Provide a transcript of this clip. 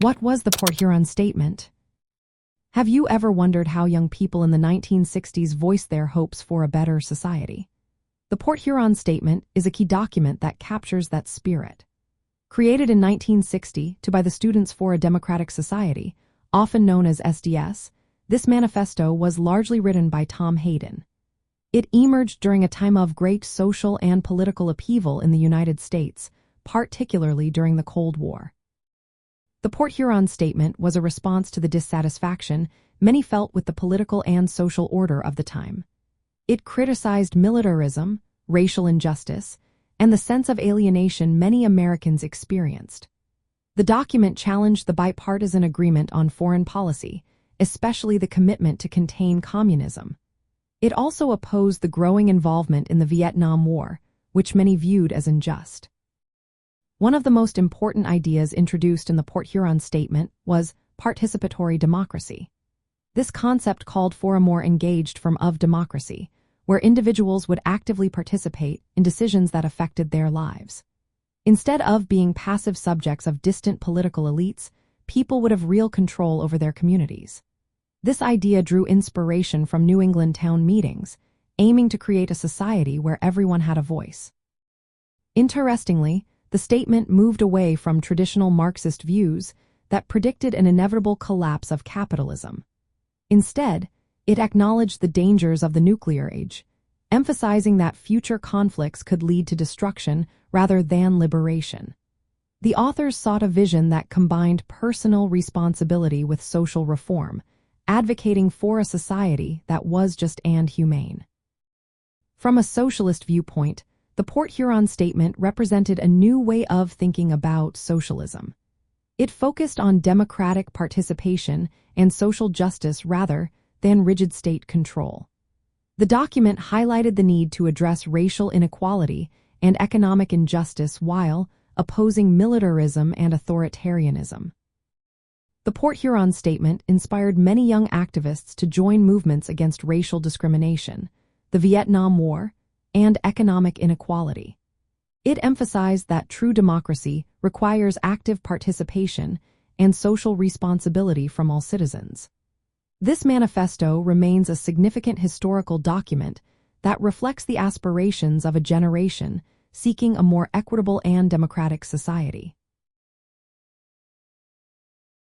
What was the Port Huron Statement? Have you ever wondered how young people in the 1960s voiced their hopes for a better society? The Port Huron Statement is a key document that captures that spirit. Created in 1960 by the Students for a Democratic Society, often known as SDS, this manifesto was largely written by Tom Hayden. It emerged during a time of great social and political upheaval in the United States, particularly during the Cold War. The Port Huron Statement was a response to the dissatisfaction many felt with the political and social order of the time. It criticized militarism, racial injustice, and the sense of alienation many Americans experienced. The document challenged the bipartisan agreement on foreign policy, especially the commitment to contain communism. It also opposed the growing involvement in the Vietnam War, which many viewed as unjust. One of the most important ideas introduced in the Port Huron Statement was participatory democracy. This concept called for a more engaged form of democracy, where individuals would actively participate in decisions that affected their lives. Instead of being passive subjects of distant political elites, people would have real control over their communities. This idea drew inspiration from New England town meetings, aiming to create a society where everyone had a voice. Interestingly, the statement moved away from traditional Marxist views that predicted an inevitable collapse of capitalism. Instead, it acknowledged the dangers of the nuclear age, emphasizing that future conflicts could lead to destruction rather than liberation. The authors sought a vision that combined personal responsibility with social reform, advocating for a society that was just and humane. From a socialist viewpoint, the Port Huron Statement represented a new way of thinking about socialism. It focused on democratic participation and social justice rather than rigid state control. The document highlighted the need to address racial inequality and economic injustice while opposing militarism and authoritarianism. The Port Huron Statement inspired many young activists to join movements against racial discrimination, the Vietnam War, and economic inequality. It emphasized that true democracy requires active participation and social responsibility from all citizens. This manifesto remains a significant historical document that reflects the aspirations of a generation seeking a more equitable and democratic society.